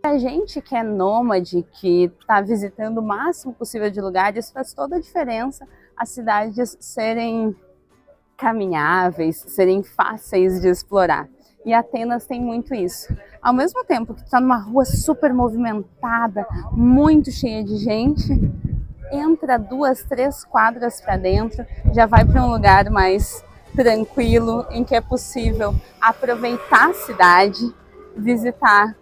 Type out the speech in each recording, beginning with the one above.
A gente que é nômade, que está visitando o máximo possível de lugares, faz toda a diferença as cidades serem caminháveis, serem fáceis de explorar. E Atenas tem muito isso. Ao mesmo tempo que tu tá numa rua super movimentada, muito cheia de gente, entra 2, 3 quadras para dentro, já vai para um lugar mais tranquilo, em que é possível aproveitar a cidade, visitar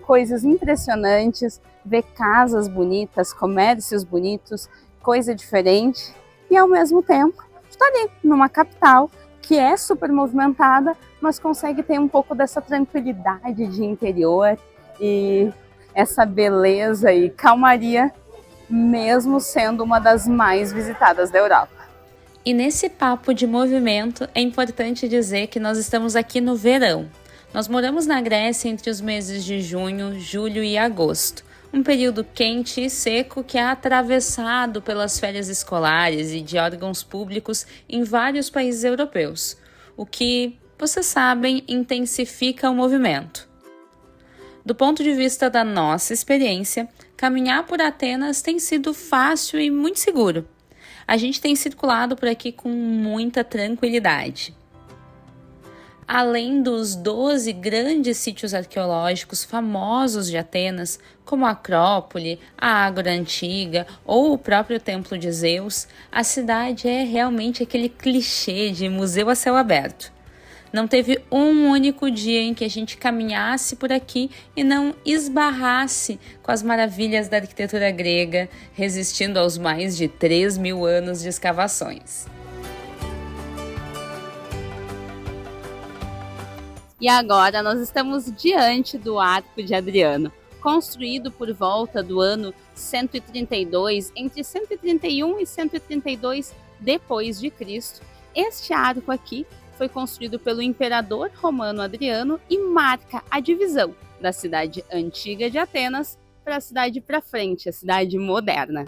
coisas impressionantes, ver casas bonitas, comércios bonitos, coisa diferente, e ao mesmo tempo está ali numa capital que é super movimentada, mas consegue ter um pouco dessa tranquilidade de interior e essa beleza e calmaria, mesmo sendo uma das mais visitadas da Europa. E nesse papo de movimento, é importante dizer que nós estamos aqui no verão. Nós moramos na Grécia entre os meses de junho, julho e agosto, um período quente e seco que é atravessado pelas férias escolares e de órgãos públicos em vários países europeus, o que, vocês sabem, intensifica o movimento. Do ponto de vista da nossa experiência, caminhar por Atenas tem sido fácil e muito seguro. A gente tem circulado por aqui com muita tranquilidade. Além dos 12 grandes sítios arqueológicos famosos de Atenas, como a Acrópole, a Ágora Antiga ou o próprio Templo de Zeus, a cidade é realmente aquele clichê de museu a céu aberto. Não teve um único dia em que a gente caminhasse por aqui e não esbarrasse com as maravilhas da arquitetura grega, resistindo aos mais de 3.000 anos de escavações. E agora nós estamos diante do Arco de Adriano, construído por volta do ano 132, entre 131 e 132 depois de Cristo. Este arco aqui foi construído pelo imperador romano Adriano e marca a divisão da cidade antiga de Atenas para a cidade para frente, a cidade moderna.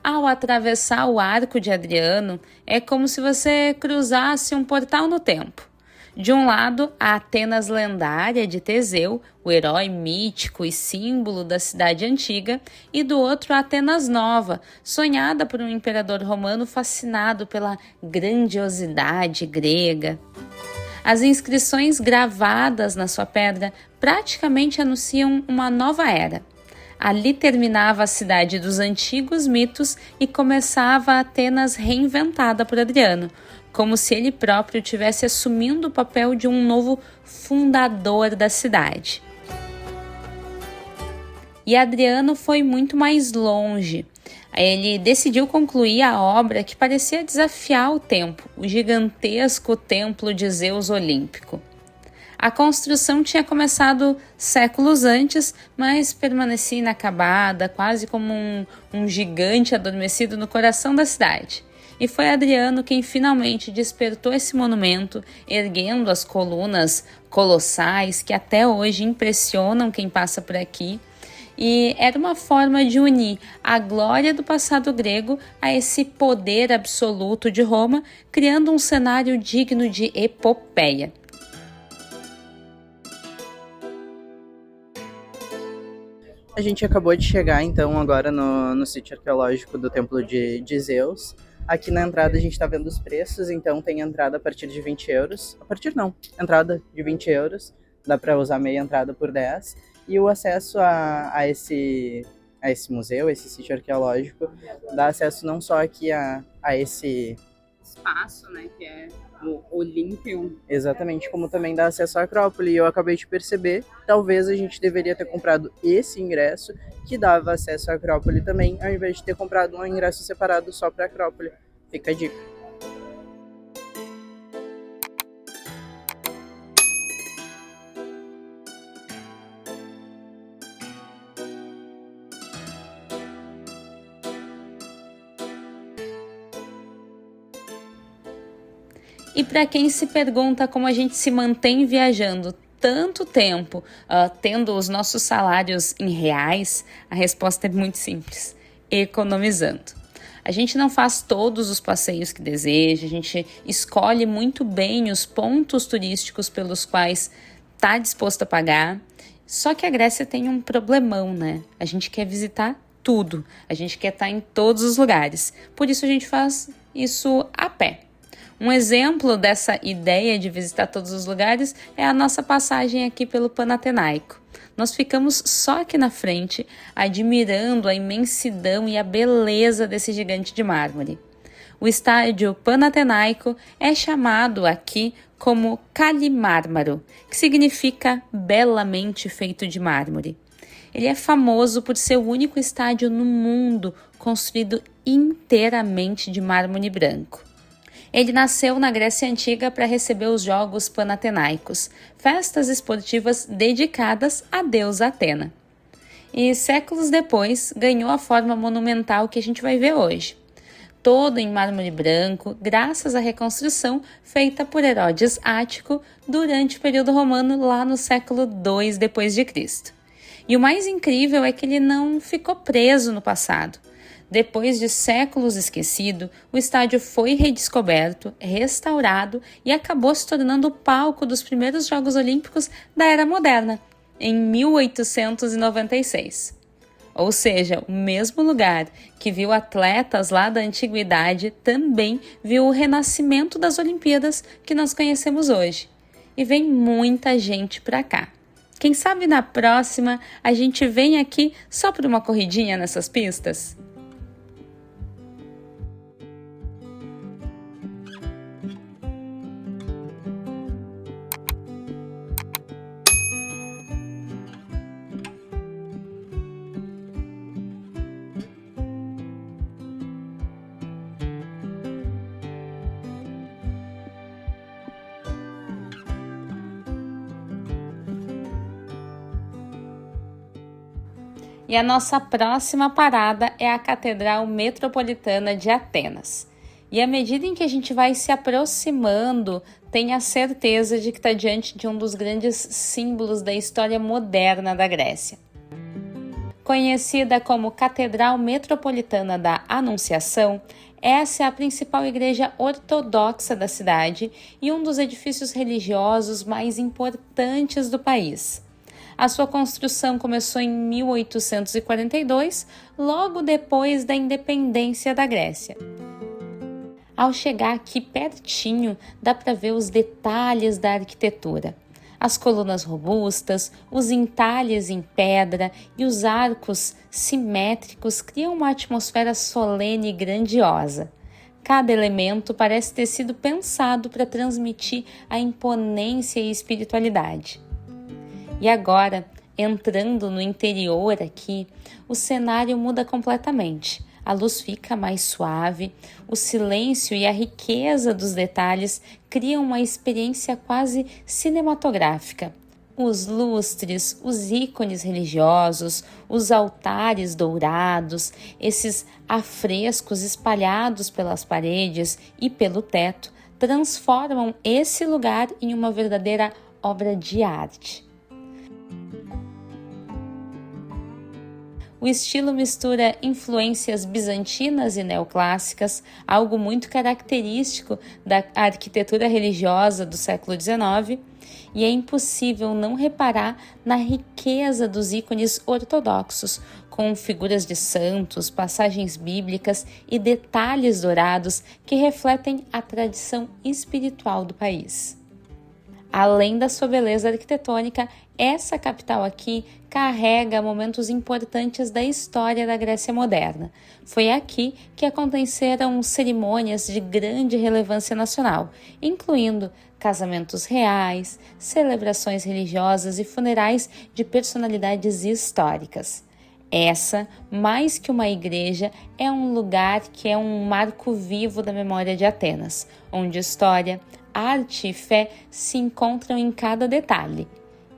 Ao atravessar o Arco de Adriano, é como se você cruzasse um portal no tempo. De um lado, a Atenas lendária de Teseu, o herói mítico e símbolo da cidade antiga, e do outro, a Atenas nova, sonhada por um imperador romano fascinado pela grandiosidade grega. As inscrições gravadas na sua pedra praticamente anunciam uma nova era. Ali terminava a cidade dos antigos mitos e começava a Atenas reinventada por Adriano, como se ele próprio tivesse assumindo o papel de um novo fundador da cidade. E Adriano foi muito mais longe. Ele decidiu concluir a obra que parecia desafiar o tempo, o gigantesco templo de Zeus Olímpico. A construção tinha começado séculos antes, mas permanecia inacabada, quase como um gigante adormecido no coração da cidade. E foi Adriano quem finalmente despertou esse monumento, erguendo as colunas colossais que até hoje impressionam quem passa por aqui. E era uma forma de unir a glória do passado grego a esse poder absoluto de Roma, criando um cenário digno de epopeia. A gente acabou de chegar, então, agora no sítio arqueológico do Templo de Zeus. Aqui na entrada a gente está vendo os preços, então tem entrada a partir de 20 euros. A partir não, entrada de 20 euros. Dá para usar meia entrada por 10. E o acesso a esse museu, esse sítio arqueológico, dá acesso não só aqui a esse espaço, né, que é o Olympium. Exatamente, como também dá acesso à Acrópole. E eu acabei de perceber, talvez a gente deveria ter comprado esse ingresso que dava acesso à Acrópole também, ao invés de ter comprado um ingresso separado só para a Acrópole. Fica a dica. E para quem se pergunta como a gente se mantém viajando tanto tempo, tendo os nossos salários em reais, a resposta é muito simples: economizando. A gente não faz todos os passeios que deseja, a gente escolhe muito bem os pontos turísticos pelos quais está disposto a pagar. Só que a Grécia tem um problemão, né? A gente quer visitar tudo, a gente quer estar em todos os lugares. Por isso a gente faz isso a pé. Um exemplo dessa ideia de visitar todos os lugares é a nossa passagem aqui pelo Panathinaiko. Nós ficamos só aqui na frente, admirando a imensidão e a beleza desse gigante de mármore. O estádio Panathinaiko é chamado aqui como Kalimármaro, que significa belamente feito de mármore. Ele é famoso por ser o único estádio no mundo construído inteiramente de mármore branco. Ele nasceu na Grécia Antiga para receber os Jogos Panathinaikos, festas esportivas dedicadas à deusa Atena. E séculos depois ganhou a forma monumental que a gente vai ver hoje. Todo em mármore branco, graças à reconstrução feita por Herodes Ático durante o período romano lá no século II d.C. E o mais incrível é que ele não ficou preso no passado. Depois de séculos esquecido, o estádio foi redescoberto, restaurado e acabou se tornando o palco dos primeiros Jogos Olímpicos da Era Moderna, em 1896. Ou seja, o mesmo lugar que viu atletas lá da antiguidade também viu o renascimento das Olimpíadas que nós conhecemos hoje. E vem muita gente para cá. Quem sabe na próxima a gente vem aqui só por uma corridinha nessas pistas? E a nossa próxima parada é a Catedral Metropolitana de Atenas. E à medida em que a gente vai se aproximando, tenha certeza de que está diante de um dos grandes símbolos da história moderna da Grécia. Conhecida como Catedral Metropolitana da Anunciação, essa é a principal igreja ortodoxa da cidade e um dos edifícios religiosos mais importantes do país. A sua construção começou em 1842, logo depois da independência da Grécia. Ao chegar aqui pertinho, dá para ver os detalhes da arquitetura. As colunas robustas, os entalhes em pedra e os arcos simétricos criam uma atmosfera solene e grandiosa. Cada elemento parece ter sido pensado para transmitir a imponência e espiritualidade. E agora, entrando no interior aqui, o cenário muda completamente. A luz fica mais suave, o silêncio e a riqueza dos detalhes criam uma experiência quase cinematográfica. Os lustres, os ícones religiosos, os altares dourados, esses afrescos espalhados pelas paredes e pelo teto transformam esse lugar em uma verdadeira obra de arte. O estilo mistura influências bizantinas e neoclássicas, algo muito característico da arquitetura religiosa do século XIX, e é impossível não reparar na riqueza dos ícones ortodoxos, com figuras de santos, passagens bíblicas e detalhes dourados que refletem a tradição espiritual do país. Além da sua beleza arquitetônica, essa capital aqui carrega momentos importantes da história da Grécia moderna. Foi aqui que aconteceram cerimônias de grande relevância nacional, incluindo casamentos reais, celebrações religiosas e funerais de personalidades históricas. Essa, mais que uma igreja, é um lugar que é um marco vivo da memória de Atenas, onde história, arte e fé se encontram em cada detalhe.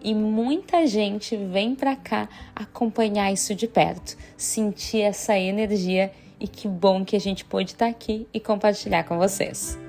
E muita gente vem para cá acompanhar isso de perto, sentir essa energia, e que bom que a gente pôde estar aqui e compartilhar com vocês.